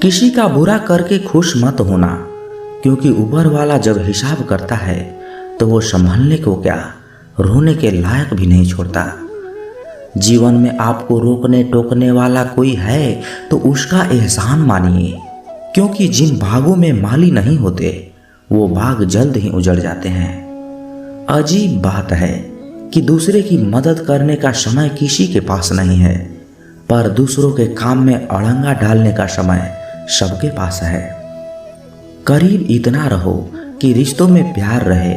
किसी का बुरा करके खुश मत होना, क्योंकि ऊपर वाला जब हिसाब करता है तो वो संभलने को क्या, रोने के लायक भी नहीं छोड़ता। जीवन में आपको रोकने टोकने वाला कोई है तो उसका एहसान मानिए, क्योंकि जिन बागों में माली नहीं होते वो बाग जल्द ही उजड़ जाते हैं। अजीब बात है कि दूसरे की मदद करने का समय किसी के पास नहीं है, पर दूसरों के काम में अड़ंगा डालने का समय सबके पास है। करीब इतना रहो कि रिश्तों में प्यार रहे,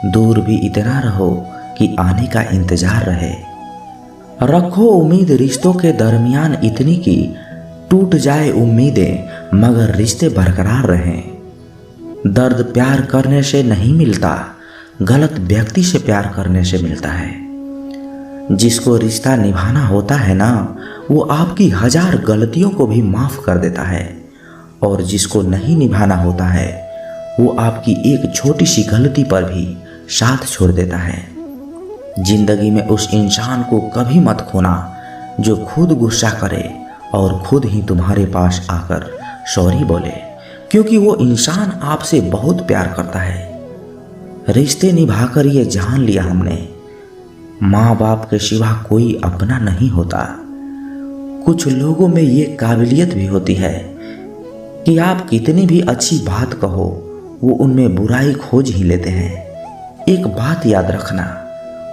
दूर भी इतना रहो कि आने का इंतजार रहे। रखो उम्मीद रिश्तों के दरमियान इतनी कि टूट जाए उम्मीदें मगर रिश्ते बरकरार रहें। दर्द प्यार करने से नहीं मिलता, गलत व्यक्ति से प्यार करने से मिलता है। जिसको रिश्ता निभाना होता है ना, वो आपकी 1000 गलतियों को भी माफ कर देता है, और जिसको नहीं निभाना होता है वो आपकी एक छोटी सी गलती पर भी साथ छोड़ देता है। जिंदगी में उस इंसान को कभी मत खोना जो खुद गुस्सा करे और खुद ही तुम्हारे पास आकर सॉरी बोले, क्योंकि वो इंसान आपसे बहुत प्यार करता है। रिश्ते निभाकर ये जान लिया हमने, माँ बाप के सिवा कोई अपना नहीं होता। कुछ लोगों में ये काबिलियत भी होती है कि आप कितनी भी अच्छी बात कहो वो उनमें बुराई खोज ही लेते हैं। एक बात याद रखना,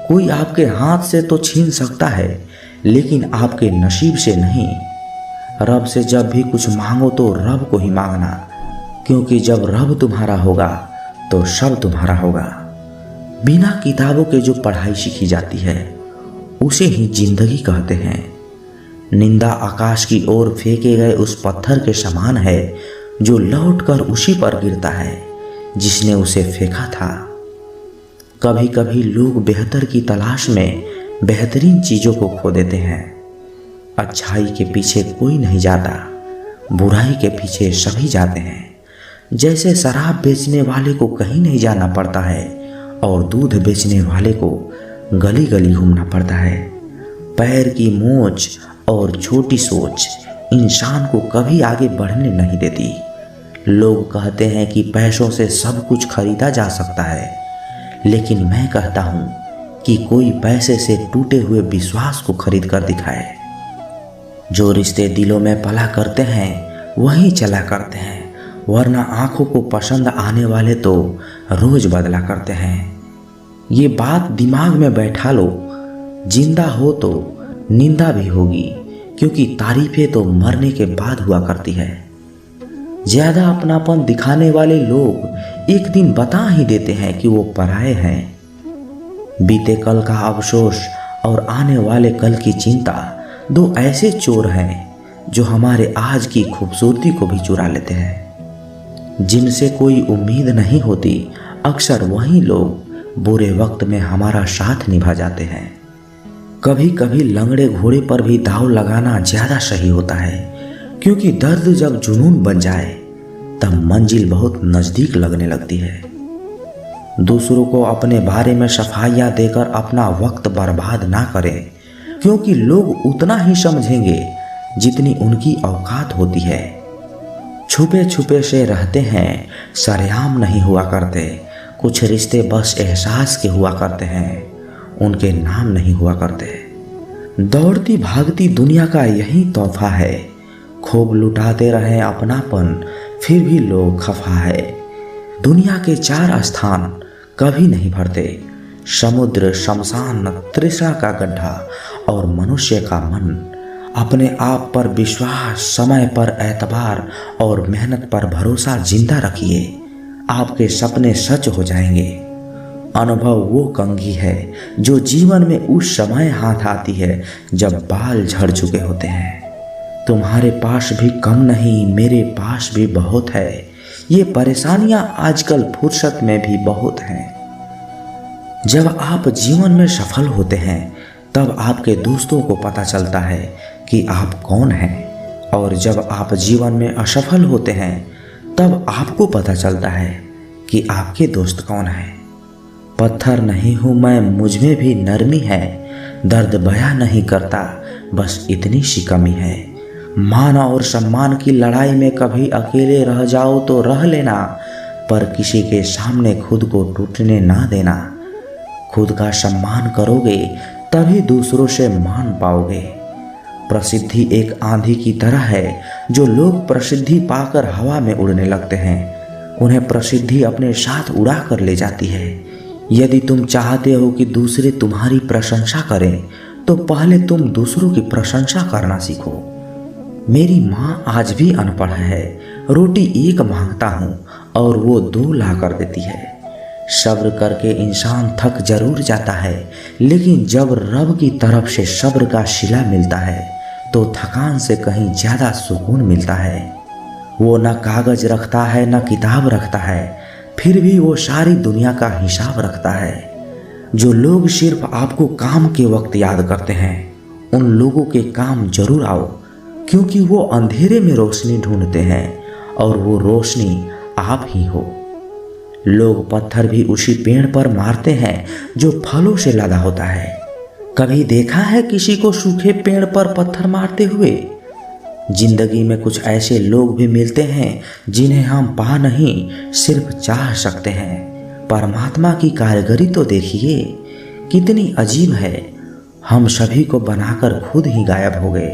कोई आपके हाथ से तो छीन सकता है लेकिन आपके नसीब से नहीं। रब से जब भी कुछ मांगो तो रब को ही मांगना, क्योंकि जब रब तुम्हारा होगा तो सब तुम्हारा होगा। बिना किताबों के जो पढ़ाई सीखी जाती है उसे ही जिंदगी कहते हैं। निंदा आकाश की ओर फेंके गए उस पत्थर के समान है जो लौटकर उसी पर गिरता है जिसने उसे फेंका था। कभी कभी लोग बेहतर की तलाश में बेहतरीन चीजों को खो देते हैं। अच्छाई के पीछे कोई नहीं जाता, बुराई के पीछे सभी जाते हैं। जैसे शराब बेचने वाले को कहीं नहीं जाना पड़ता है और दूध बेचने वाले को गली गली घूमना पड़ता है। पैर की मोच और छोटी सोच इंसान को कभी आगे बढ़ने नहीं देती। लोग कहते हैं कि पैसों से सब कुछ खरीदा जा सकता है, लेकिन मैं कहता हूँ कि कोई पैसे से टूटे हुए विश्वास को खरीद कर दिखाए। जो रिश्ते दिलों में पला करते हैं वही चला करते हैं, वरना आंखों को पसंद आने वाले तो रोज बदला करते हैं। ये बात दिमाग में बैठा लो, जिंदा हो तो निंदा भी होगी, क्योंकि तारीफें तो मरने के बाद हुआ करती है। ज्यादा अपनापन दिखाने वाले लोग एक दिन बता ही देते हैं कि वो पराये हैं। बीते कल का अफसोस और आने वाले कल की चिंता दो ऐसे चोर हैं जो हमारे आज की खूबसूरती को भी चुरा लेते हैं। जिनसे कोई उम्मीद नहीं होती, अक्सर वही लोग बुरे वक्त में हमारा साथ निभा जाते हैं। कभी कभी लंगड़े घोड़े पर भी दांव लगाना ज्यादा सही होता है, क्योंकि दर्द जब जुनून बन जाए तब मंजिल बहुत नजदीक लगने लगती है। दूसरों को अपने बारे में सफाइयां देकर अपना वक्त बर्बाद ना करें, क्योंकि लोग उतना ही समझेंगे जितनी उनकी औकात होती है। छुपे छुपे से रहते हैं, सरेआम नहीं हुआ करते। कुछ रिश्ते बस एहसास के हुआ करते हैं, उनके नाम नहीं हुआ करते। दौड़ती भागती दुनिया का यही तोहफा है, खूब लुटाते रहे अपनापन फिर भी लोग खफा है। दुनिया के 4 स्थान कभी नहीं भरते, समुद्र, शमशान, तृष्णा का गड्ढा और मनुष्य का मन। अपने आप पर विश्वास, समय पर एतबार और मेहनत पर भरोसा जिंदा रखिए, आपके सपने सच हो जाएंगे। अनुभव वो कंघी है जो जीवन में उस समय हाथ आती है जब बाल झड़ चुके होते हैं। तुम्हारे पास भी कम नहीं, मेरे पास भी बहुत है। ये परेशानियां आजकल फुर्सत में भी बहुत हैं। जब आप जीवन में सफल होते हैं तब आपके दोस्तों को पता चलता है कि आप कौन हैं, और जब आप जीवन में असफल होते हैं तब आपको पता चलता है कि आपके दोस्त कौन हैं। पत्थर नहीं हूँ मैं, मुझ में भी नरमी है, दर्द बयां नहीं करता, बस इतनी सी कमी है। मान और सम्मान की लड़ाई में कभी अकेले रह जाओ तो रह लेना, पर किसी के सामने खुद को टूटने ना देना। खुद का सम्मान करोगे तभी दूसरों से मान पाओगे। प्रसिद्धि एक आंधी की तरह है। जो लोग प्रसिद्धि पाकर हवा में उड़ने लगते हैं, उन्हें प्रसिद्धि अपने साथ उड़ा कर ले जाती है। यदि तुम चाहते हो कि दूसरे तुम्हारी प्रशंसा करें, तो पहले तुम दूसरों की प्रशंसा करना सीखो। मेरी माँ आज भी अनपढ़ है, रोटी एक मांगता हूँ और वो 2 ला कर देती है। सब्र करके इंसान थक जरूर जाता है, लेकिन जब रब की तरफ से सब्र का सिला मिलता है तो थकान से कहीं ज़्यादा सुकून मिलता है। वो न कागज रखता है न किताब रखता है, फिर भी वो सारी दुनिया का हिसाब रखता है। जो लोग सिर्फ आपको काम के वक्त याद करते हैं, उन लोगों के काम जरूर आओ, क्योंकि वो अंधेरे में रोशनी ढूंढते हैं और वो रोशनी आप ही हो। लोग पत्थर भी उसी पेड़ पर मारते हैं जो फलों से लदा होता है। कभी देखा है किसी को सूखे पेड़ पर पत्थर मारते हुए? जिंदगी में कुछ ऐसे लोग भी मिलते हैं जिन्हें हम पा नहीं, सिर्फ चाह सकते हैं। परमात्मा की कारीगरी तो देखिए, कितनी अजीब है। हम सभी को बनाकर खुद ही गायब हो गए।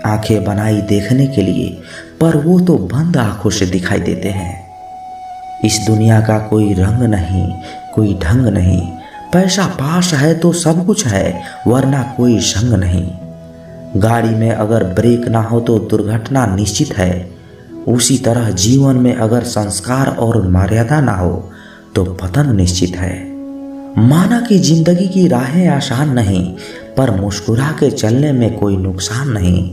आंखें बनाई देखने के लिए, पर वो तो बंद आंखों से दिखाई देते हैं। इस दुनिया का कोई रंग नहीं, कोई ढंग नहीं। पैसा पास है तो सब कुछ है, वरना कोई संग नहीं। गाड़ी में अगर ब्रेक ना हो तो दुर्घटना निश्चित है। उसी तरह जीवन में अगर संस्कार और मर्यादा ना हो तो पतन निश्चित है। माना कि जिंदगी की राहें आसान नहीं, पर मुस्कुरा के चलने में कोई नुकसान नहीं।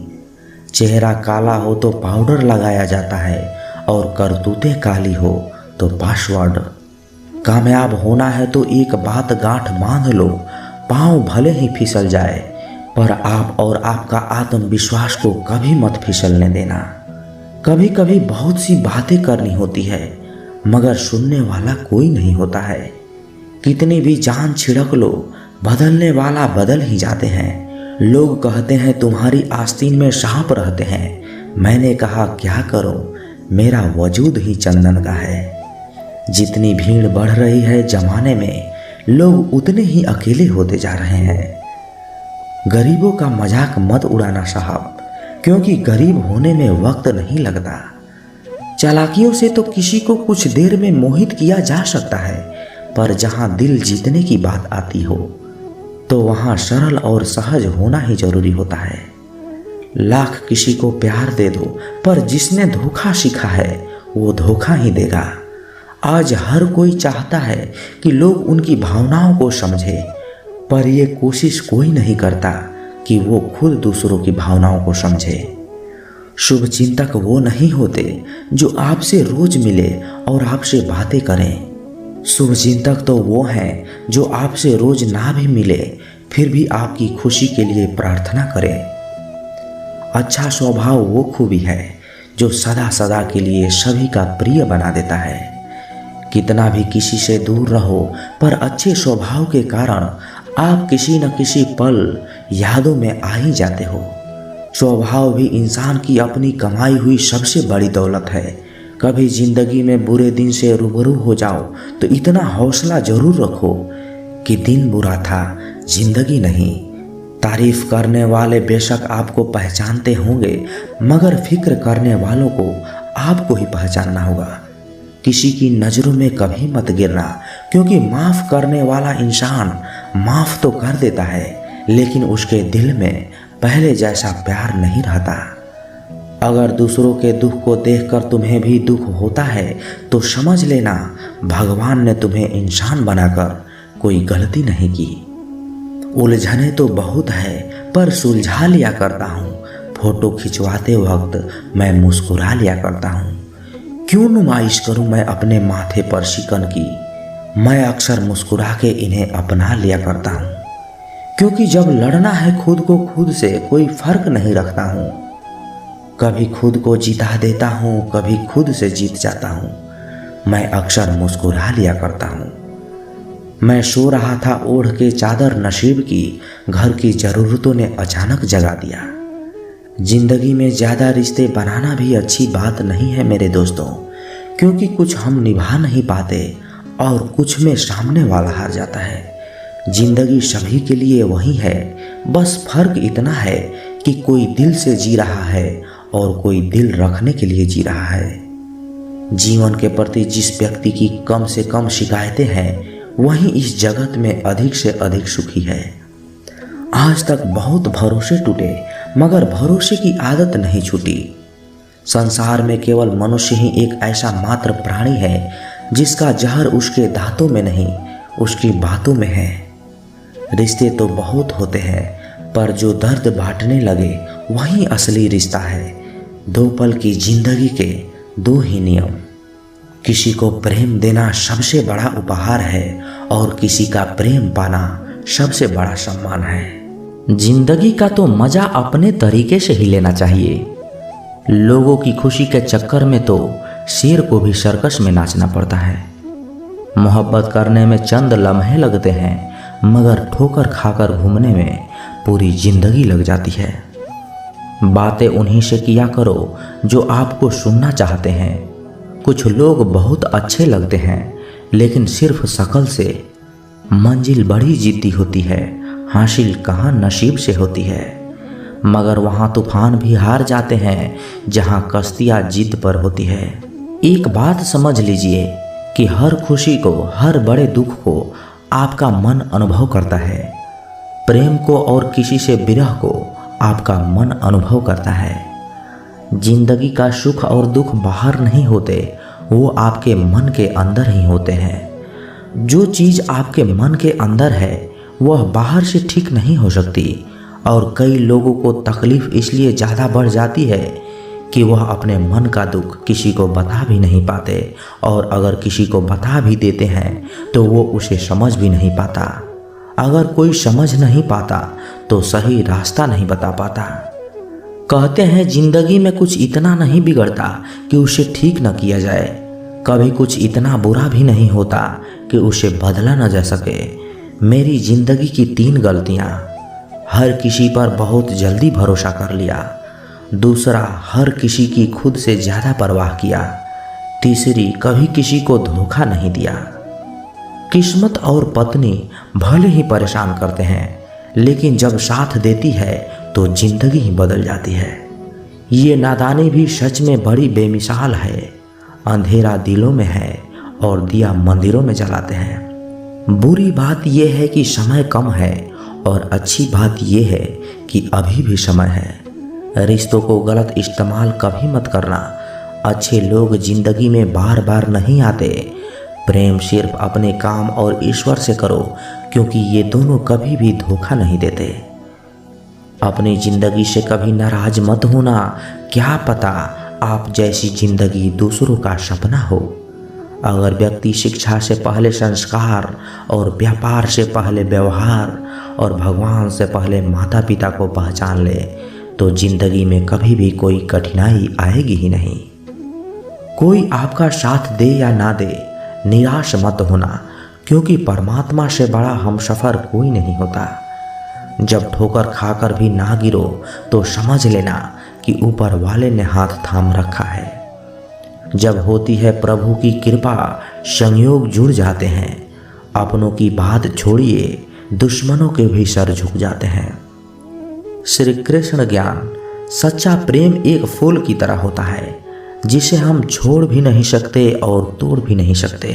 चेहरा काला हो तो पाउडर लगाया जाता है, और करतूतें काली हो तो पासवर्ड। कामयाब होना है तो एक बात गांठ बांध लो, पांव भले ही फिसल जाए, पर आप और आपका आत्मविश्वास को कभी मत फिसलने देना। कभी कभी बहुत सी बातें करनी होती है, मगर सुनने वाला कोई नहीं होता है। कितनी भी जान छिड़क लो, बदलने वाला बदल ही जाते हैं। लोग कहते हैं तुम्हारी आस्तीन में सांप रहते हैं। मैंने कहा क्या करूं, मेरा वजूद ही चंदन का है। जितनी भीड़ बढ़ रही है जमाने में, लोग उतने ही अकेले होते जा रहे हैं। गरीबों का मजाक मत उड़ाना साहब, क्योंकि गरीब होने में वक्त नहीं लगता। चालाकियों से तो किसी को कुछ देर में मोहित किया जा सकता है, पर जहां दिल जीतने की बात आती हो तो वहां सरल और सहज होना ही जरूरी होता है। लाख किसी को प्यार दे दो, पर जिसने धोखा सीखा है वो धोखा ही देगा। आज हर कोई चाहता है कि लोग उनकी भावनाओं को समझे, पर यह कोशिश कोई नहीं करता कि वो खुद दूसरों की भावनाओं को समझे। शुभ चिंतक वो नहीं होते जो आपसे रोज मिले और आपसे बातें करें। शुभ चिंतक तो वो हैं जो आपसे रोज ना भी मिले, फिर भी आपकी खुशी के लिए प्रार्थना करें। अच्छा स्वभाव वो खूबी है जो सदा सदा के लिए सभी का प्रिय बना देता है। कितना भी किसी से दूर रहो, पर अच्छे स्वभाव के कारण आप किसी न किसी पल यादों में आ ही जाते हो। स्वभाव भी इंसान की अपनी कमाई हुई सबसे बड़ी दौलत है। कभी जिंदगी में बुरे दिन से रूबरू हो जाओ तो इतना हौसला जरूर रखो कि दिन बुरा था, जिंदगी नहीं। तारीफ करने वाले बेशक आपको पहचानते होंगे, मगर फिक्र करने वालों को आपको ही पहचानना होगा। किसी की नज़रों में कभी मत गिरना, क्योंकि माफ़ करने वाला इंसान माफ़ तो कर देता है, लेकिन उसके दिल में पहले जैसा प्यार नहीं रहता। अगर दूसरों के दुख को देखकर तुम्हें भी दुख होता है तो समझ लेना भगवान ने तुम्हें इंसान बनाकर कोई गलती नहीं की। उलझने तो बहुत है, पर सुलझा लिया करता हूँ। फोटो खिंचवाते वक्त मैं मुस्कुरा लिया करता हूँ। क्यों नुमाइश करूँ मैं अपने माथे पर शिकन की, मैं अक्सर मुस्कुरा के इन्हें अपना लिया करता हूँ। क्योंकि जब लड़ना है खुद को खुद से कोई फर्क नहीं रखता हूँ। कभी खुद को जिता देता हूँ, कभी खुद से जीत जाता हूँ। मैं अक्सर मुस्कुरा लिया करता हूँ। मैं सो रहा था ओढ़ के चादर नसीब की, घर की ज़रूरतों ने अचानक जगा दिया। जिंदगी में ज़्यादा रिश्ते बनाना भी अच्छी बात नहीं है मेरे दोस्तों, क्योंकि कुछ हम निभा नहीं पाते और कुछ में सामने वाला हार जाता है। जिंदगी सभी के लिए वही है, बस फर्क इतना है कि कोई दिल से जी रहा है और कोई दिल रखने के लिए जी रहा है। जीवन के प्रति जिस व्यक्ति की कम से कम शिकायतें हैं, वही इस जगत में अधिक से अधिक सुखी है। आज तक बहुत भरोसे टूटे, मगर भरोसे की आदत नहीं छूटी। संसार में केवल मनुष्य ही एक ऐसा मात्र प्राणी है जिसका जहर उसके दांतों में नहीं, उसकी बातों में है। रिश्ते तो बहुत होते हैं, पर जो दर्द बांटने लगे वही असली रिश्ता है। 2 पल की जिंदगी के 2 ही नियम। किसी को प्रेम देना सबसे बड़ा उपहार है और किसी का प्रेम पाना सबसे बड़ा सम्मान है। जिंदगी का तो मजा अपने तरीके से ही लेना चाहिए। लोगों की खुशी के चक्कर में तो शेर को भी सर्कस में नाचना पड़ता है। मोहब्बत करने में चंद लम्हे लगते हैं, मगर ठोकर खाकर घूमने में पूरी जिंदगी लग जाती है। बातें उन्हीं से किया करो जो आपको सुनना चाहते हैं। कुछ लोग बहुत अच्छे लगते हैं, लेकिन सिर्फ शक्ल से। मंजिल बड़ी जिद्दी होती है, हासिल कहाँ नसीब से होती है। मगर वहाँ तूफान भी हार जाते हैं जहाँ कश्तियाँ जिद पर होती है। एक बात समझ लीजिए कि हर खुशी को, हर बड़े दुख को आपका मन अनुभव करता है। प्रेम को और किसी से विरह को आपका मन अनुभव करता है। जिंदगी का सुख और दुख बाहर नहीं होते, वो आपके मन के अंदर ही होते हैं। जो चीज़ आपके मन के अंदर है वह बाहर से ठीक नहीं हो सकती, और कई लोगों को तकलीफ इसलिए ज़्यादा बढ़ जाती है कि वह अपने मन का दुख किसी को बता भी नहीं पाते, और अगर किसी को बता भी देते हैं तो वो उसे समझ भी नहीं पाता। अगर कोई समझ नहीं पाता तो सही रास्ता नहीं बता पाता। कहते हैं जिंदगी में कुछ इतना नहीं बिगड़ता कि उसे ठीक न किया जाए। कभी कुछ इतना बुरा भी नहीं होता कि उसे बदला न जा सके। मेरी जिंदगी की 3 गलतियाँ। हर किसी पर बहुत जल्दी भरोसा कर लिया। दूसरा, हर किसी की खुद से ज़्यादा परवाह किया। तीसरी, कभी किसी को धोखा नहीं दिया। किस्मत और पत्नी भले ही परेशान करते हैं, लेकिन जब साथ देती है तो जिंदगी ही बदल जाती है। ये नादानी भी सच में बड़ी बेमिसाल है। अंधेरा दिलों में है और दिया मंदिरों में जलाते हैं। बुरी बात यह है कि समय कम है, और अच्छी बात यह है कि अभी भी समय है। रिश्तों को गलत इस्तेमाल कभी मत करना। अच्छे लोग जिंदगी में बार बार नहीं आते। प्रेम सिर्फ अपने काम और ईश्वर से करो, क्योंकि ये दोनों कभी भी धोखा नहीं देते। अपनी जिंदगी से कभी नाराज मत होना। क्या पता आप जैसी जिंदगी दूसरों का सपना हो। अगर व्यक्ति शिक्षा से पहले संस्कार, और व्यापार से पहले व्यवहार, और भगवान से पहले माता पिता को पहचान ले, तो जिंदगी में कभी भी कोई कठिनाई आएगी ही नहीं। कोई आपका साथ दे या ना दे, निराश मत होना, क्योंकि परमात्मा से बड़ा हमसफर कोई नहीं होता। जब ठोकर खाकर भी ना गिरो तो समझ लेना कि ऊपर वाले ने हाथ थाम रखा है। जब होती है प्रभु की कृपा, संयोग जुड़ जाते हैं। अपनों की बात छोड़िए, दुश्मनों के भी सर झुक जाते हैं। श्री कृष्ण ज्ञान। सच्चा प्रेम एक फूल की तरह होता है, जिसे हम छोड़ भी नहीं सकते और तोड़ भी नहीं सकते।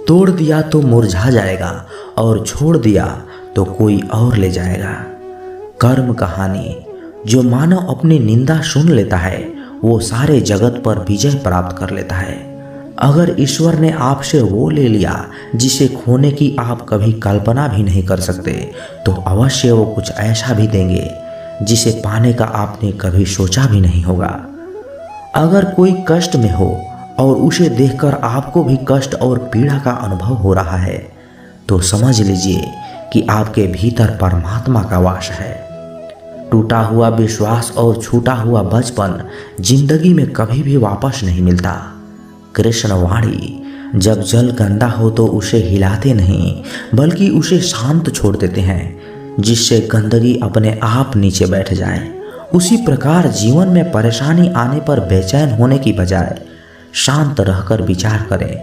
तोड़ दिया तो मुरझा जाएगा, और छोड़ दिया तो कोई और ले जाएगा। कर्म कहानी। जो मानव अपनी निंदा सुन लेता है, वो सारे जगत पर विजय प्राप्त कर लेता है। अगर ईश्वर ने आपसे वो ले लिया जिसे खोने की आप कभी कल्पना भी नहीं कर सकते, तो अवश्य वो कुछ ऐसा भी देंगे जिसे पाने का आपने कभी सोचा भी नहीं होगा। अगर कोई कष्ट में हो और उसे देखकर आपको भी कष्ट और पीड़ा का अनुभव हो रहा है, तो समझ लीजिए कि आपके भीतर परमात्मा का वास है। टूटा हुआ विश्वास और छूटा हुआ बचपन जिंदगी में कभी भी वापस नहीं मिलता। कृष्णवाणी। जब जल गंदा हो तो उसे हिलाते नहीं, बल्कि उसे शांत छोड़ देते हैं, जिससे गंदगी अपने आप नीचे बैठ जाए। उसी प्रकार जीवन में परेशानी आने पर बेचैन होने की बजाय शांत रहकर विचार करें,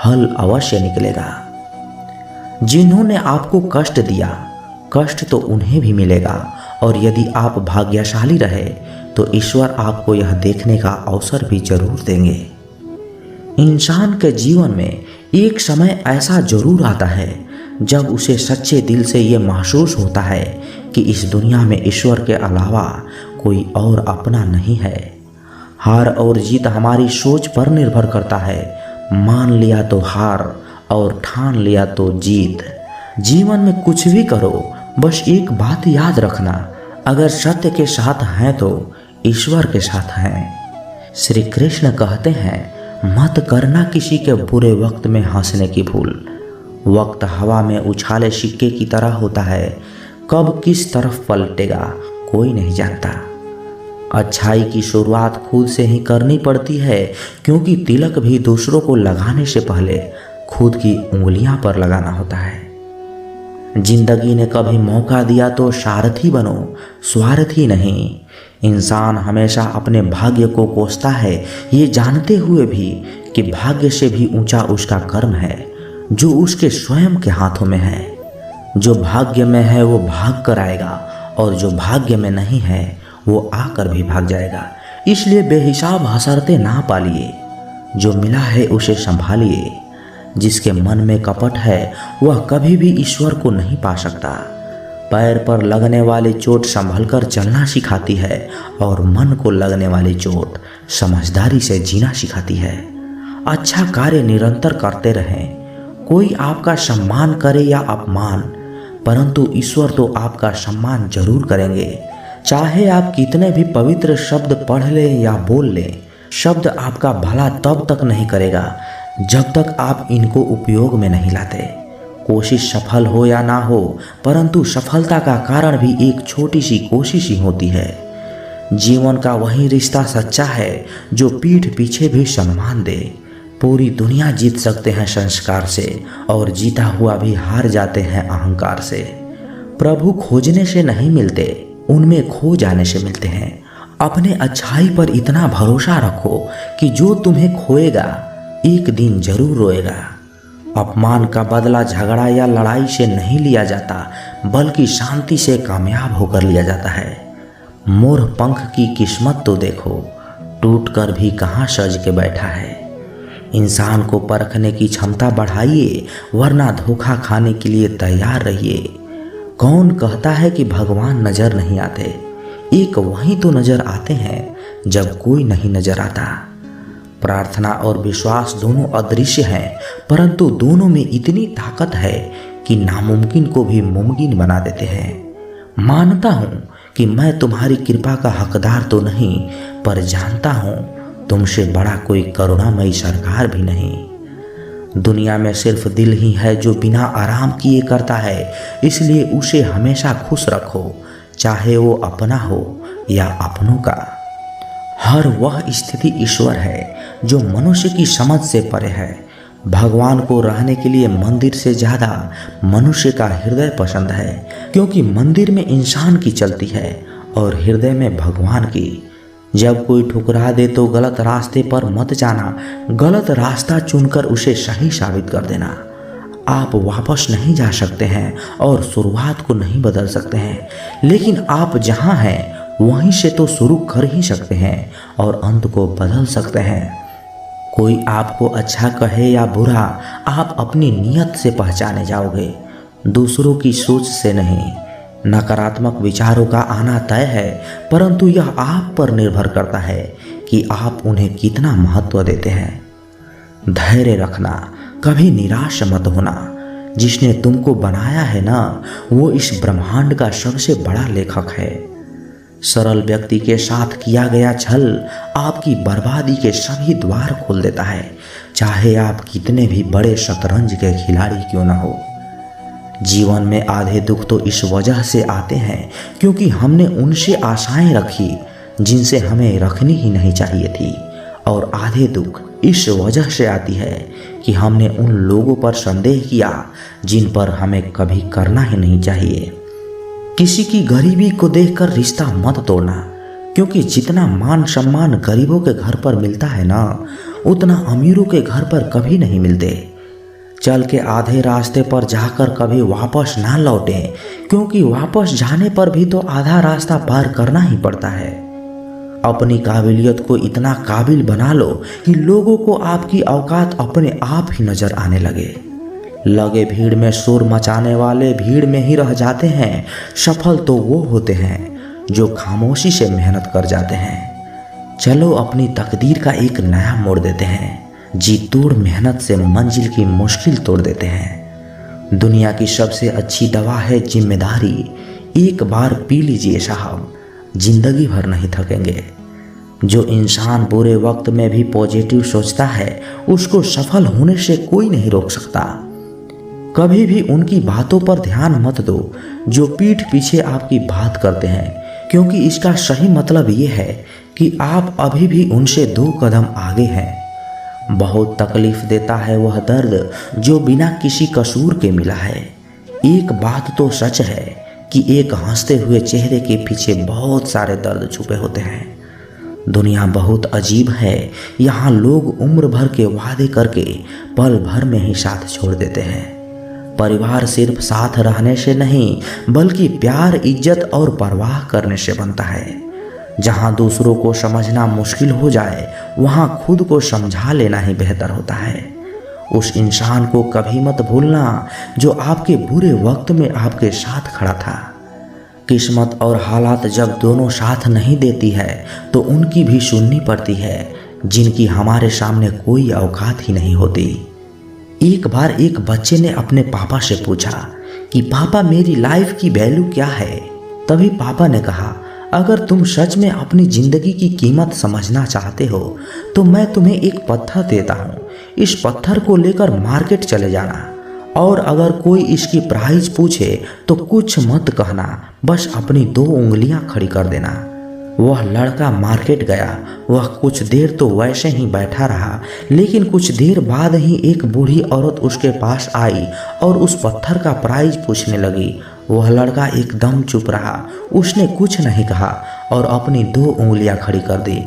हल अवश्य निकलेगा। जिन्होंने आपको कष्ट दिया, कष्ट तो उन्हें भी मिलेगा, और यदि आप भाग्यशाली रहे तो ईश्वर आपको यह देखने का अवसर भी जरूर देंगे। इंसान के जीवन में एक समय ऐसा जरूर आता है जब उसे सच्चे दिल से ये महसूस होता है कि इस दुनिया में ईश्वर के अलावा कोई और अपना नहीं है। हार और जीत हमारी सोच पर निर्भर करता है। मान लिया तो हार और ठान लिया तो जीत। जीवन में कुछ भी करो, बस एक बात याद रखना, अगर सत्य के साथ हैं तो ईश्वर के साथ हैं। श्री कृष्ण कहते हैं, मत करना किसी के बुरे वक्त में हंसने की भूल। वक्त हवा में उछाले सिक्के की तरह होता है, कब किस तरफ पलटेगा कोई नहीं जानता। अच्छाई की शुरुआत खुद से ही करनी पड़ती है, क्योंकि तिलक भी दूसरों को लगाने से पहले खुद की उंगलियां पर लगाना होता है। जिंदगी ने कभी मौका दिया तो सारथी बनो, स्वार्थी नहीं। इंसान हमेशा अपने भाग्य को कोसता है, ये जानते हुए भी कि भाग्य से भी ऊंचा उसका कर्म है, जो उसके स्वयं के हाथों में है। जो भाग्य में है वो भाग कर आएगा, और जो भाग्य में नहीं है वो आकर भी भाग जाएगा। इसलिए बेहिसाब हसरते ना पालिए, जो मिला है उसे संभालिए। जिसके मन में कपट है वह कभी भी ईश्वर को नहीं पा सकता। पैर पर लगने वाली चोट संभल कर चलना सिखाती है, और मन को लगने वाली चोट समझदारी से जीना सिखाती है। अच्छा कार्य निरंतर करते रहें। कोई आपका सम्मान करे या अपमान, परंतु ईश्वर तो आपका सम्मान जरूर करेंगे। चाहे आप कितने भी पवित्र शब्द पढ़ लें या बोल लें, शब्द आपका भला तब तक नहीं करेगा जब तक आप इनको उपयोग में नहीं लाते। कोशिश सफल हो या ना हो, परंतु सफलता का कारण भी एक छोटी सी कोशिश ही होती है। जीवन का वही रिश्ता सच्चा है जो पीठ पीछे भी सम्मान दे। पूरी दुनिया जीत सकते हैं संस्कार से, और जीता हुआ भी हार जाते हैं अहंकार से। प्रभु खोजने से नहीं मिलते, उनमें खो जाने से मिलते हैं। अपने अच्छाई पर इतना भरोसा रखो कि जो तुम्हें खोएगा एक दिन जरूर रोएगा। अपमान का बदला झगड़ा या लड़ाई से नहीं लिया जाता, बल्कि शांति से कामयाब होकर लिया जाता है। मोर पंख की किस्मत तो देखो, टूट कर भी कहाँ सज के बैठा है। इंसान को परखने की क्षमता बढ़ाइए, वरना धोखा खाने के लिए तैयार रहिए। कौन कहता है कि भगवान नजर नहीं आते? एक वही तो नजर आते हैं जब कोई नहीं नजर आता। प्रार्थना और विश्वास दोनों अदृश्य हैं, परंतु दोनों में इतनी ताकत है कि नामुमकिन को भी मुमकिन बना देते हैं। मानता हूँ कि मैं तुम्हारी कृपा का हकदार तो नहीं, पर जानता हूँ तुमसे बड़ा कोई करुणामयी सरकार भी नहीं। दुनिया में सिर्फ दिल ही है जो बिना आराम किए करता है, इसलिए उसे हमेशा खुश रखो, चाहे वो अपना हो या अपनों का। हर वह स्थिति ईश्वर है जो मनुष्य की समझ से परे है। भगवान को रहने के लिए मंदिर से ज़्यादा मनुष्य का हृदय पसंद है, क्योंकि मंदिर में इंसान की चलती है और हृदय में भगवान की। जब कोई ठुकरा दे तो गलत रास्ते पर मत जाना, गलत रास्ता चुनकर उसे सही साबित कर देना। आप वापस नहीं जा सकते हैं और शुरुआत को नहीं बदल सकते हैं, लेकिन आप जहाँ हैं वहीं से तो शुरू कर ही सकते हैं और अंत को बदल सकते हैं। कोई आपको अच्छा कहे या बुरा, आप अपनी नीयत से पहचाने जाओगे, दूसरों की सोच से नहीं। नकारात्मक विचारों का आना तय है, परंतु यह आप पर निर्भर करता है कि आप उन्हें कितना महत्व देते हैं। धैर्य रखना, कभी निराश मत होना। जिसने तुमको बनाया है ना, वो इस ब्रह्मांड का सबसे बड़ा लेखक है। सरल व्यक्ति के साथ किया गया छल आपकी बर्बादी के सभी द्वार खोल देता है, चाहे आप कितने भी बड़े शतरंज के खिलाड़ी क्यों न हो। जीवन में आधे दुख तो इस वजह से आते हैं क्योंकि हमने उनसे आशाएं रखी जिनसे हमें रखनी ही नहीं चाहिए थी, और आधे दुख इस वजह से आती है कि हमने उन लोगों पर संदेह किया जिन पर हमें कभी करना ही नहीं चाहिए। किसी की गरीबी को देखकर रिश्ता मत तोड़ना, क्योंकि जितना मान सम्मान गरीबों के घर पर मिलता है ना, उतना अमीरों के घर पर कभी नहीं मिलते। चल के आधे रास्ते पर जाकर कभी वापस ना लौटें, क्योंकि वापस जाने पर भी तो आधा रास्ता पार करना ही पड़ता है। अपनी काबिलियत को इतना काबिल बना लो कि लोगों को आपकी औकात अपने आप ही नजर आने लगे भीड़ में शोर मचाने वाले भीड़ में ही रह जाते हैं। सफल तो वो होते हैं जो खामोशी से मेहनत कर जाते हैं। चलो अपनी तकदीर का एक नया मोड़ देते हैं। जी तोड़ मेहनत से मंजिल की मुश्किल तोड़ देते हैं। दुनिया की सबसे अच्छी दवा है जिम्मेदारी। एक बार पी लीजिए साहब, जिंदगी भर नहीं थकेंगे। जो इंसान बुरे वक्त में भी पॉजिटिव सोचता है, उसको सफल होने से कोई नहीं रोक सकता। कभी भी उनकी बातों पर ध्यान मत दो जो पीठ पीछे आपकी बात करते हैं, क्योंकि इसका सही मतलब ये है कि आप अभी भी उनसे 2 कदम आगे हैं। बहुत तकलीफ देता है वह दर्द जो बिना किसी कसूर के मिला है। एक बात तो सच है कि एक हंसते हुए चेहरे के पीछे बहुत सारे दर्द छुपे होते हैं। दुनिया बहुत अजीब है। यहाँ लोग उम्र भर के वादे करके पल भर में ही साथ छोड़ देते हैं। परिवार सिर्फ साथ रहने से नहीं, बल्कि प्यार, इज्जत और परवाह करने से बनता है। जहाँ दूसरों को समझना मुश्किल हो जाए, वहाँ खुद को समझा लेना ही बेहतर होता है। उस इंसान को कभी मत भूलना जो आपके बुरे वक्त में आपके साथ खड़ा था। किस्मत और हालात जब दोनों साथ नहीं देती है तो उनकी भी सुननी पड़ती है, जिनकी हमारे सामने कोई औकात ही नहीं होती। एक बार एक बच्चे ने अपने पापा से पूछा कि पापा मेरी लाइफ की वैल्यू क्या है। तभी पापा ने कहा, अगर तुम सच में अपनी जिंदगी की कीमत समझना चाहते हो तो मैं तुम्हें एक पत्थर देता हूँ। इस पत्थर को लेकर मार्केट चले जाना, और अगर कोई इसकी प्राइस पूछे तो कुछ मत कहना, बस अपनी 2 उंगलियां खड़ी कर देना। वह लड़का मार्केट गया। वह कुछ देर तो वैसे ही बैठा रहा, लेकिन कुछ देर बाद ही एक बूढ़ी औरत उसके पास आई और उस पत्थर का प्राइस पूछने लगी। वह लड़का एकदम चुप रहा, उसने कुछ नहीं कहा और अपनी 2 उंगलियां खड़ी कर दी।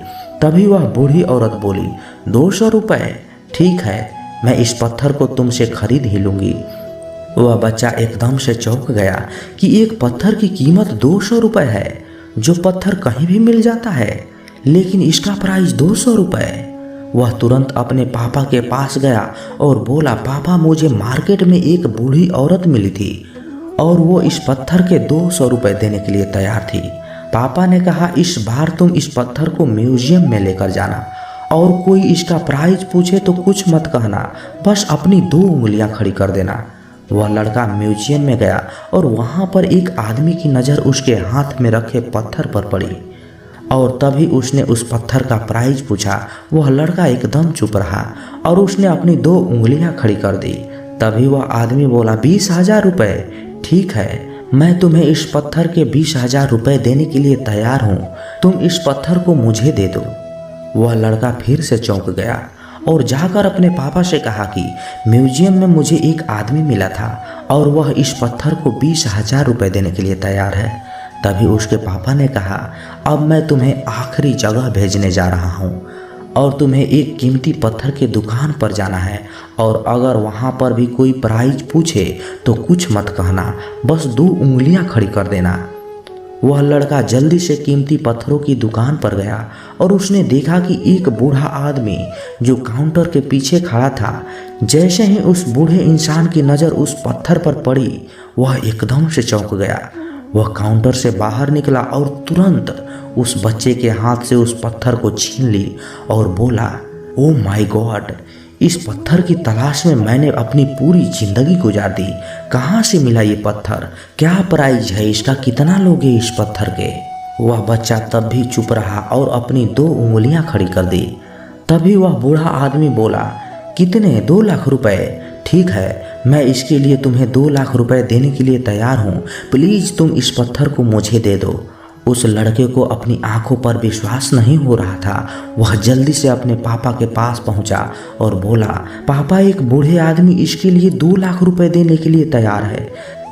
तभी वह बूढ़ी औरत बोली, 200 रुपये, ठीक है, मैं इस पत्थर को तुमसे खरीद ही लूँगी। वह बच्चा एकदम से चौंक गया कि एक पत्थर की कीमत 200 रुपये है, जो पत्थर कहीं भी मिल जाता है, लेकिन इसका प्राइस 200 रुपये। वह तुरंत अपने पापा के पास गया और बोला, पापा मुझे मार्केट में एक बूढ़ी औरत मिली थी और वो इस पत्थर के 200 रुपये देने के लिए तैयार थी। पापा ने कहा, इस बार तुम इस पत्थर को म्यूजियम में लेकर जाना और कोई इसका प्राइस पूछे तो कुछ मत कहना, बस अपनी 2 उंगलियां खड़ी कर देना। वह लड़का म्यूजियम में गया और वहाँ पर एक आदमी की नज़र उसके हाथ में रखे पत्थर पर पड़ी और तभी उसने उस पत्थर का प्राइस पूछा। वह लड़का एकदम चुप रहा और उसने अपनी 2 उंगलियां खड़ी कर दी। तभी वह आदमी बोला, 20,000 रुपये, ठीक है, मैं तुम्हें इस पत्थर के 20,000 रुपये देने के लिए तैयार हूँ, तुम इस पत्थर को मुझे दे दो। वह लड़का फिर से चौंक गया और जाकर अपने पापा से कहा कि म्यूजियम में मुझे एक आदमी मिला था और वह इस पत्थर को 20,000 रुपये देने के लिए तैयार है। तभी उसके पापा ने कहा, अब मैं तुम्हें आखिरी जगह भेजने जा रहा हूँ और तुम्हें एक कीमती पत्थर के दुकान पर जाना है, और अगर वहाँ पर भी कोई प्राइस पूछे तो कुछ मत कहना, बस 2 उंगलियां खड़ी कर देना। वह लड़का जल्दी से कीमती पत्थरों की दुकान पर गया और उसने देखा कि एक बूढ़ा आदमी जो काउंटर के पीछे खड़ा था, जैसे ही उस बूढ़े इंसान की नज़र उस पत्थर पर पड़ी, वह एकदम से चौंक गया। वह काउंटर से बाहर निकला और तुरंत उस बच्चे के हाथ से उस पत्थर को छीन ली और बोला, ओ माय गॉड, इस पत्थर की तलाश में मैंने अपनी पूरी जिंदगी गुजार दी। कहाँ से मिला ये पत्थर? क्या प्राइस है इसका? कितना लोगे इस पत्थर के? वह बच्चा तब भी चुप रहा और अपनी 2 उंगलियां खड़ी कर दी। तभी वह बूढ़ा आदमी बोला, कितने? 2 लाख रुपए। ठीक है, मैं इसके लिए तुम्हें 2 लाख रुपए देने के लिए तैयार हूँ, प्लीज़ तुम इस पत्थर को मुझे दे दो। उस लड़के को अपनी आंखों पर विश्वास नहीं हो रहा था। वह जल्दी से अपने पापा के पास पहुंचा और बोला, पापा, एक बूढ़े आदमी इसके लिए 2 लाख रुपए देने के लिए तैयार है।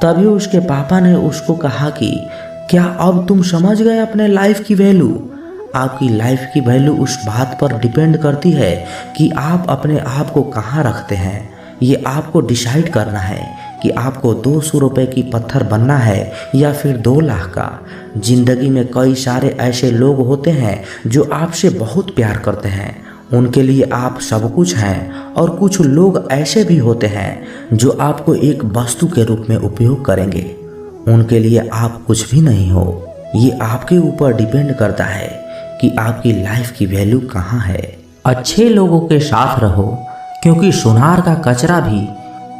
तभी उसके पापा ने उसको कहा कि क्या अब तुम समझ गए अपने लाइफ की वैल्यू? आपकी लाइफ की वैल्यू उस बात पर डिपेंड करती है कि आप अपने आप को कहाँ रखते हैं। ये आपको डिसाइड करना है कि आपको 200 रुपये की पत्थर बनना है या फिर 2 लाख का। जिंदगी में कई सारे ऐसे लोग होते हैं जो आपसे बहुत प्यार करते हैं, उनके लिए आप सब कुछ हैं, और कुछ लोग ऐसे भी होते हैं जो आपको एक वस्तु के रूप में उपयोग करेंगे, उनके लिए आप कुछ भी नहीं हो। ये आपके ऊपर डिपेंड करता है कि आपकी लाइफ की वैल्यू कहाँ है। अच्छे लोगों के साथ रहो, क्योंकि सोनार का कचरा भी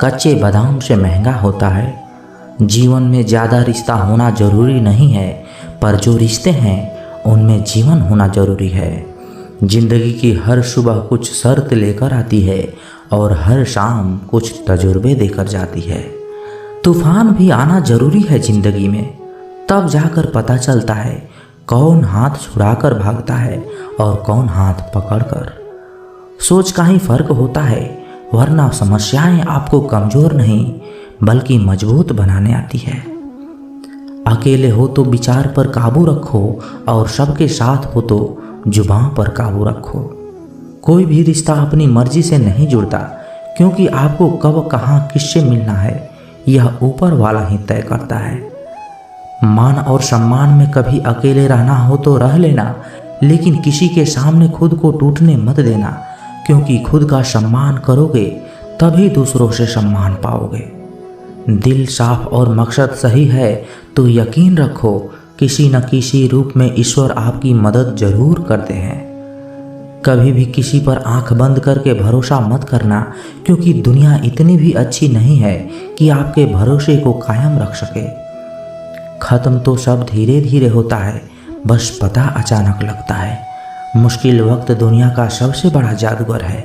कच्चे बादाम से महंगा होता है। जीवन में ज़्यादा रिश्ता होना जरूरी नहीं है, पर जो रिश्ते हैं उनमें जीवन होना जरूरी है। जिंदगी की हर सुबह कुछ शर्त लेकर आती है और हर शाम कुछ तजुर्बे देकर जाती है। तूफान भी आना जरूरी है जिंदगी में, तब जाकर पता चलता है कौन हाथ छुड़ाकर भागता है और कौन हाथ पकड़कर। सोच का ही फर्क होता है, वरना समस्याएं आपको कमजोर नहीं बल्कि मजबूत बनाने आती है। अकेले हो तो विचार पर काबू रखो और सबके साथ हो तो जुबान पर काबू रखो। कोई भी रिश्ता अपनी मर्जी से नहीं जुड़ता, क्योंकि आपको कब कहाँ किससे मिलना है यह ऊपर वाला ही तय करता है। मान और सम्मान में कभी अकेले रहना हो तो रह लेना, लेकिन किसी के सामने खुद को टूटने मत देना, क्योंकि खुद का सम्मान करोगे तभी दूसरों से सम्मान पाओगे। दिल साफ और मकसद सही है तो यकीन रखो किसी न किसी रूप में ईश्वर आपकी मदद जरूर करते हैं। कभी भी किसी पर आंख बंद करके भरोसा मत करना, क्योंकि दुनिया इतनी भी अच्छी नहीं है कि आपके भरोसे को कायम रख सके। खत्म तो सब धीरे धीरे होता है, बस पता अचानक लगता है। मुश्किल वक्त दुनिया का सबसे बड़ा जादूगर है,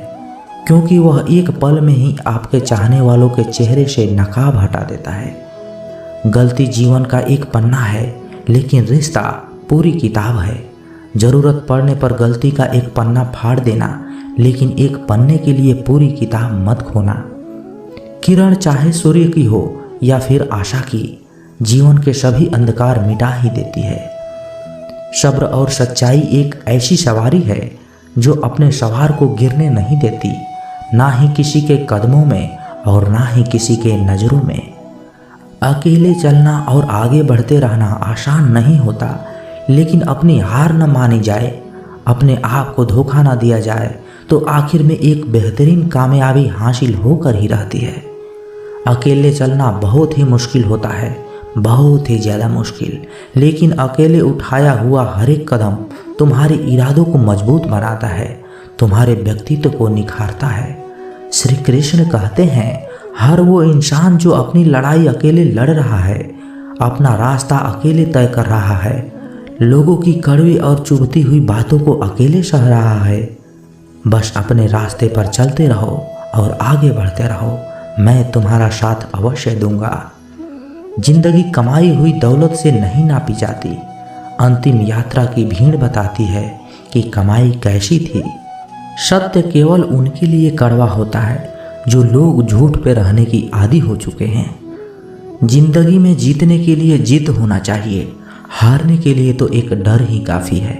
क्योंकि वह एक पल में ही आपके चाहने वालों के चेहरे से नकाब हटा देता है। गलती जीवन का एक पन्ना है, लेकिन रिश्ता पूरी किताब है। जरूरत पड़ने पर गलती का एक पन्ना फाड़ देना, लेकिन एक पन्ने के लिए पूरी किताब मत खोना। किरण चाहे सूर्य की हो या फिर आशा की, जीवन के सभी अंधकार मिटा ही देती है। सब्र और सच्चाई एक ऐसी सवारी है जो अपने सवार को गिरने नहीं देती, ना ही किसी के कदमों में और ना ही किसी के नज़रों में। अकेले चलना और आगे बढ़ते रहना आसान नहीं होता, लेकिन अपनी हार न मानी जाए, अपने आप को धोखा न दिया जाए, तो आखिर में एक बेहतरीन कामयाबी हासिल होकर ही रहती है। अकेले चलना बहुत ही मुश्किल होता है, बहुत ही ज़्यादा मुश्किल, लेकिन अकेले उठाया हुआ हर एक कदम तुम्हारे इरादों को मजबूत बनाता है, तुम्हारे व्यक्तित्व को निखारता है। श्री कृष्ण कहते हैं, हर वो इंसान जो अपनी लड़ाई अकेले लड़ रहा है, अपना रास्ता अकेले तय कर रहा है, लोगों की कड़वी और चुभती हुई बातों को अकेले सह रहा है, बस अपने रास्ते पर चलते रहो और आगे बढ़ते रहो, मैं तुम्हारा साथ अवश्य दूंगा। जिंदगी कमाई हुई दौलत से नहीं नापी जाती, अंतिम यात्रा की भीड़ बताती है कि कमाई कैसी थी। सत्य केवल उनके लिए कड़वा होता है जो लोग झूठ पे रहने की आदी हो चुके हैं। जिंदगी में जीतने के लिए जिद होना चाहिए, हारने के लिए तो एक डर ही काफ़ी है।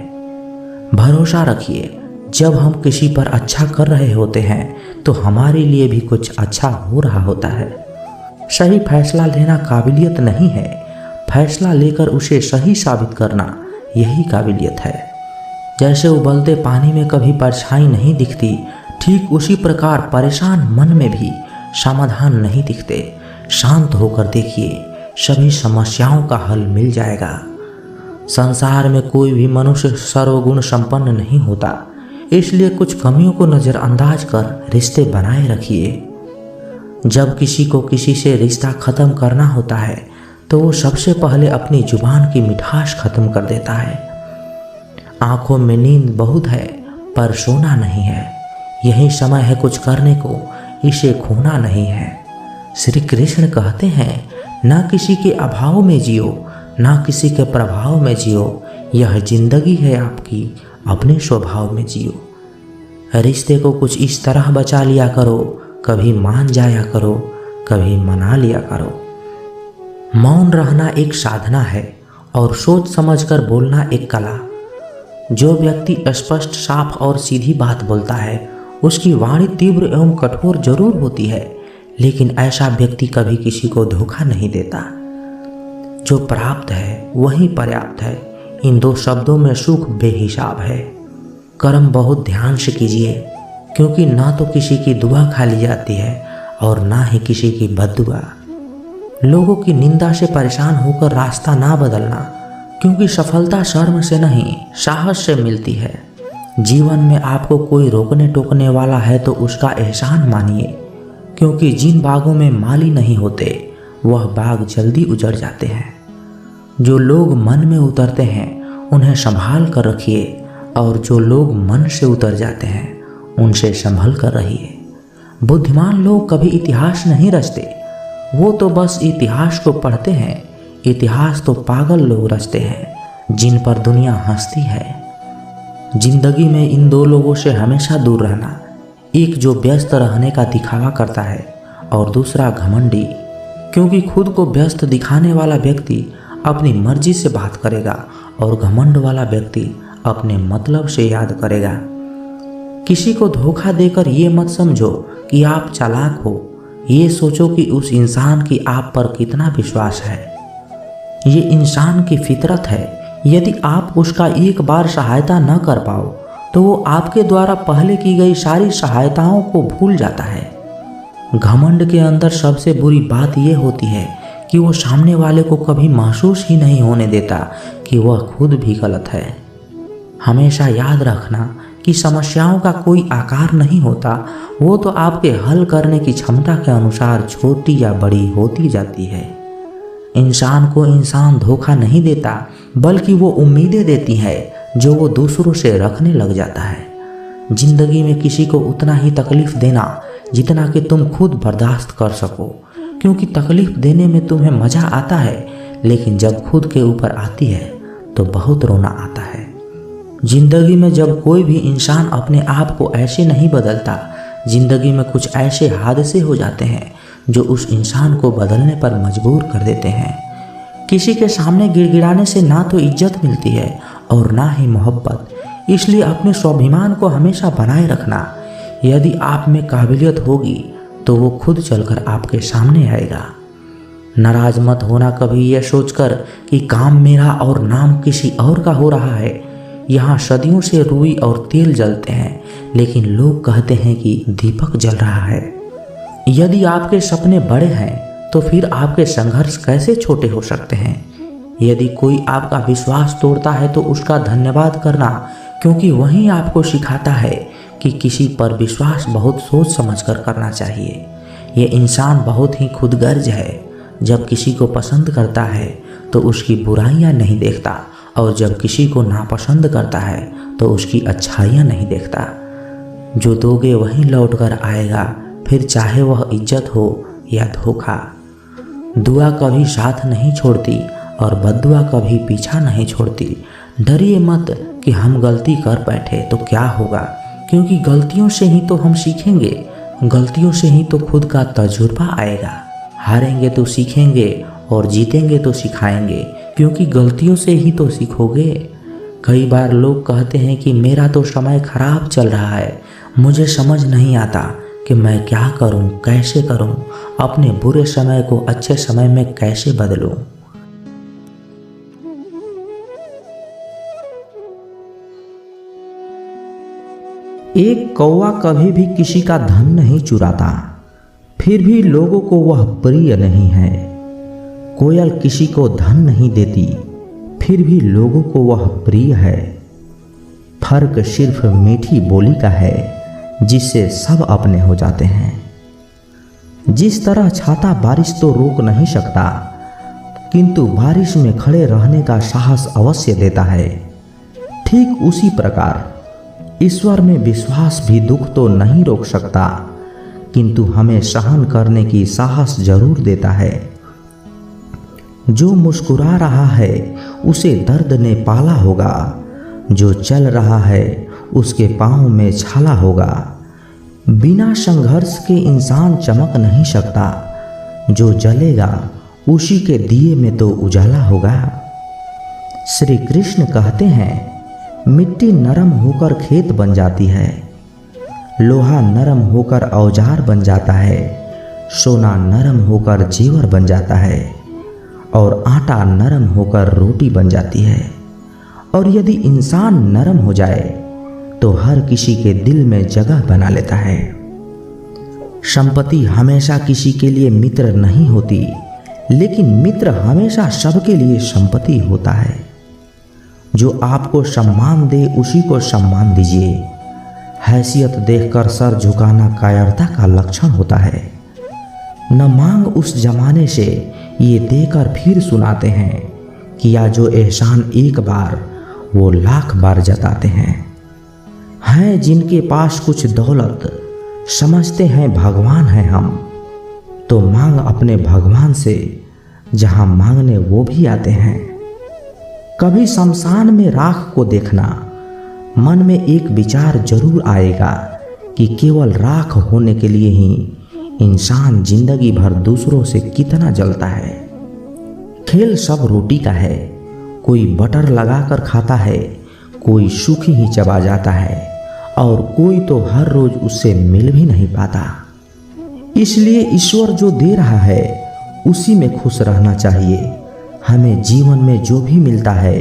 भरोसा रखिए, जब हम किसी पर अच्छा कर रहे होते हैं तो हमारे लिए भी कुछ अच्छा हो रहा होता है। सही फैसला लेना काबिलियत नहीं है, फैसला लेकर उसे सही साबित करना यही काबिलियत है। जैसे उबलते पानी में कभी परछाई नहीं दिखती, ठीक उसी प्रकार परेशान मन में भी समाधान नहीं दिखते। शांत होकर देखिए, सभी समस्याओं का हल मिल जाएगा। संसार में कोई भी मनुष्य सर्वगुण संपन्न नहीं होता, इसलिए कुछ कमियों को नज़रअंदाज कर रिश्ते बनाए रखिए। जब किसी को किसी से रिश्ता ख़त्म करना होता है तो वो सबसे पहले अपनी जुबान की मिठास ख़त्म कर देता है। आंखों में नींद बहुत है पर सोना नहीं है, यही समय है कुछ करने को, इसे खोना नहीं है। श्री कृष्ण कहते हैं, ना किसी के अभाव में जियो, ना किसी के प्रभाव में जियो, यह जिंदगी है आपकी, अपने स्वभाव में जियो। रिश्ते को कुछ इस तरह बचा लिया करो, कभी मान जाया करो, कभी मना लिया करो। मौन रहना एक साधना है और सोच समझकर बोलना एक कला। जो व्यक्ति स्पष्ट, साफ और सीधी बात बोलता है उसकी वाणी तीव्र एवं कठोर जरूर होती है, लेकिन ऐसा व्यक्ति कभी किसी को धोखा नहीं देता। जो प्राप्त है वही पर्याप्त है। इन दो शब्दों में सुख बेहिसाब है। कर्म बहुत ध्यान से कीजिए, क्योंकि ना तो किसी की दुआ खा ली जाती है और ना ही किसी की बद्दुआ। लोगों की निंदा से परेशान होकर रास्ता ना बदलना, क्योंकि सफलता शर्म से नहीं साहस से मिलती है। जीवन में आपको कोई रोकने टोकने वाला है तो उसका एहसान मानिए, क्योंकि जिन बागों में माली नहीं होते वह बाग जल्दी उजड़ जाते हैं। जो लोग मन में उतरते हैं उन्हें संभाल कर रखिए, और जो लोग मन से उतर जाते हैं उनसे संभल कर रहिए। बुद्धिमान लोग कभी इतिहास नहीं रचते, वो तो बस इतिहास को पढ़ते हैं। इतिहास तो पागल लोग रचते हैं जिन पर दुनिया हंसती है। जिंदगी में इन दो लोगों से हमेशा दूर रहना, एक जो व्यस्त रहने का दिखावा करता है और दूसरा घमंडी, क्योंकि खुद को व्यस्त दिखाने वाला व्यक्ति अपनी मर्जी से बात करेगा और घमंड वाला व्यक्ति अपने मतलब से याद करेगा। किसी को धोखा देकर ये मत समझो कि आप चालाक हो, ये सोचो कि उस इंसान की आप पर कितना विश्वास है। ये इंसान की फितरत है। यदि आप उसका एक बार सहायता न कर पाओ तो वो आपके द्वारा पहले की गई सारी सहायताओं को भूल जाता है। घमंड के अंदर सबसे बुरी बात यह होती है कि वो सामने वाले को कभी महसूस ही नहीं होने देता कि वह खुद भी गलत है। हमेशा याद रखना कि समस्याओं का कोई आकार नहीं होता, वो तो आपके हल करने की क्षमता के अनुसार छोटी या बड़ी होती जाती है। इंसान को इंसान धोखा नहीं देता, बल्कि वो उम्मीदें देती है जो वो दूसरों से रखने लग जाता है। जिंदगी में किसी को उतना ही तकलीफ देना जितना कि तुम खुद बर्दाश्त कर सको, क्योंकि तकलीफ देने में तुम्हें मज़ा आता है, लेकिन जब खुद के ऊपर आती है तो बहुत रोना आता है। जिंदगी में जब कोई भी इंसान अपने आप को ऐसे नहीं बदलता, जिंदगी में कुछ ऐसे हादसे हो जाते हैं जो उस इंसान को बदलने पर मजबूर कर देते हैं। किसी के सामने गिड़गिड़ाने से ना तो इज्जत मिलती है और ना ही मोहब्बत, इसलिए अपने स्वाभिमान को हमेशा बनाए रखना। यदि आप में काबिलियत होगी तो वो खुद चलकर आपके सामने आएगा। नाराज मत होना कभी यह सोचकर कि काम मेरा और नाम किसी और का हो रहा है। यहाँ सदियों से रुई और तेल जलते हैं, लेकिन लोग कहते हैं कि दीपक जल रहा है। यदि आपके सपने बड़े हैं तो फिर आपके संघर्ष कैसे छोटे हो सकते हैं। यदि कोई आपका विश्वास तोड़ता है तो उसका धन्यवाद करना, क्योंकि वही आपको सिखाता है कि किसी पर विश्वास बहुत सोच समझकर करना चाहिए। ये इंसान बहुत ही खुदगर्ज है। जब किसी को पसंद करता है तो उसकी बुराइयां नहीं देखता, और जब किसी को नापसंद करता है तो उसकी अच्छाइयां नहीं देखता। जो दोगे वही लौट कर आएगा, फिर चाहे वह इज्जत हो या धोखा। दुआ कभी साथ नहीं छोड़ती और बद्दुआ कभी पीछा नहीं छोड़ती। डरिए मत कि हम गलती कर बैठे तो क्या होगा, क्योंकि गलतियों से ही तो हम सीखेंगे, गलतियों से ही तो खुद का तजुर्बा आएगा। हारेंगे तो सीखेंगे और जीतेंगे तो सिखाएंगे, क्योंकि गलतियों से ही तो सीखोगे। कई बार लोग कहते हैं कि मेरा तो समय खराब चल रहा है, मुझे समझ नहीं आता कि मैं क्या करूं, कैसे करूं, अपने बुरे समय को अच्छे समय में कैसे बदलूं। एक कौवा कभी भी किसी का धन नहीं चुराता, फिर भी लोगों को वह प्रिय नहीं है। कोयल किसी को धन नहीं देती, फिर भी लोगों को वह प्रिय है। फर्क सिर्फ मीठी बोली का है, जिससे सब अपने हो जाते हैं। जिस तरह छाता बारिश तो रोक नहीं सकता, किंतु बारिश में खड़े रहने का साहस अवश्य देता है। ठीक उसी प्रकार ईश्वर में विश्वास भी दुख तो नहीं रोक सकता, किंतु हमें सहन करने की साहस जरूर देता है। जो मुस्कुरा रहा है उसे दर्द ने पाला होगा, जो चल रहा है उसके पाँव में छाला होगा। बिना संघर्ष के इंसान चमक नहीं सकता, जो जलेगा उसी के दिए में तो उजाला होगा। श्री कृष्ण कहते हैं, मिट्टी नरम होकर खेत बन जाती है, लोहा नरम होकर औजार बन जाता है, सोना नरम होकर जेवर बन जाता है और आटा नरम होकर रोटी बन जाती है। और यदि इंसान नरम हो जाए तो हर किसी के दिल में जगह बना लेता है। संपत्ति हमेशा किसी के लिए मित्र नहीं होती, लेकिन मित्र हमेशा सबके लिए संपत्ति होता है। जो आपको सम्मान दे उसी को सम्मान दीजिए। हैसियत देखकर सर झुकाना कायरता का लक्षण होता है। न मांग उस जमाने से ये देकर फिर सुनाते हैं, किया जो एहसान एक बार वो लाख बार जताते हैं जिनके पास कुछ दौलत, समझते हैं भगवान हैं हम, तो मांग अपने भगवान से, जहां मांगने वो भी आते हैं। कभी शमशान में राख को देखना, मन में एक विचार जरूर आएगा कि केवल राख होने के लिए ही इंसान जिंदगी भर दूसरों से कितना जलता है। खेल सब रोटी का है, कोई बटर लगाकर खाता है, कोई सूखी ही चबा जाता है और कोई तो हर रोज उससे मिल भी नहीं पाता। इसलिए ईश्वर जो दे रहा है उसी में खुश रहना चाहिए। हमें जीवन में जो भी मिलता है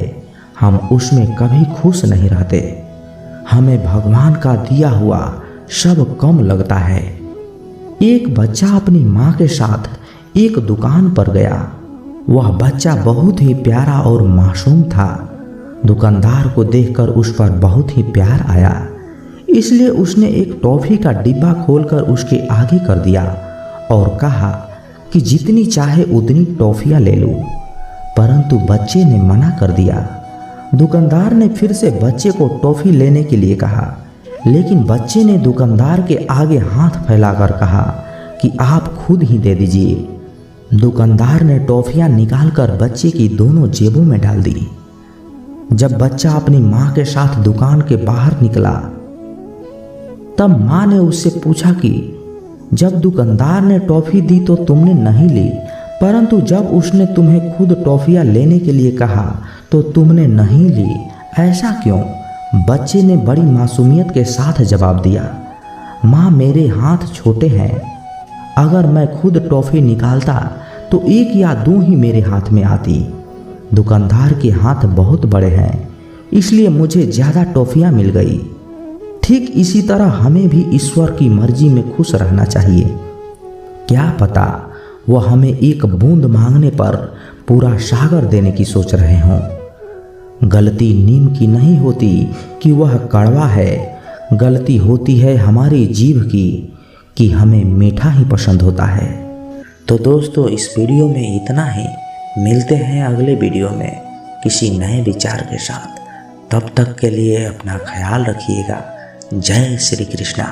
हम उसमें कभी खुश नहीं रहते। हमें भगवान का दिया हुआ सब कम लगता है। एक बच्चा अपनी माँ के साथ एक दुकान पर गया। वह बच्चा बहुत ही प्यारा और मासूम था। दुकानदार को देखकर उस पर बहुत ही प्यार आया, इसलिए उसने एक टॉफी का डिब्बा खोलकर उसके आगे कर दिया और कहा कि जितनी चाहे उतनी टॉफियां ले लूं। परंतु बच्चे ने मना कर दिया। दुकानदार ने फिर से बच्चे को टॉफी लेने के लिए कहा, लेकिन बच्चे ने दुकानदार के आगे हाथ फैलाकर कहा कि आप खुद ही दे दीजिए। दुकानदार ने टॉफियां निकालकर बच्चे की दोनों जेबों में डाल दी। जब बच्चा अपनी माँ के साथ दुकान के बाहर निकला तब माँ ने उससे पूछा कि जब दुकानदार ने टॉफी दी तो तुमने नहीं ली, परंतु जब उसने तुम्हें खुद टॉफियां लेने के लिए कहा तो तुमने नहीं ली, ऐसा क्यों? बच्चे ने बड़ी मासूमियत के साथ जवाब दिया, माँ मेरे हाथ छोटे हैं, अगर मैं खुद टॉफी निकालता तो एक या दो ही मेरे हाथ में आती। दुकानदार के हाथ बहुत बड़े हैं, इसलिए मुझे ज़्यादा टॉफियां मिल गई। ठीक इसी तरह हमें भी ईश्वर की मर्जी में खुश रहना चाहिए। क्या पता वह हमें एक बूंद मांगने पर पूरा सागर देने की सोच रहे हों। गलती नीम की नहीं होती कि वह कड़वा है, गलती होती है हमारी जीभ की कि हमें मीठा ही पसंद होता है। तो दोस्तों इस वीडियो में इतना ही। मिलते हैं अगले वीडियो में किसी नए विचार के साथ। तब तक के लिए अपना ख्याल रखिएगा। जय श्री कृष्णा।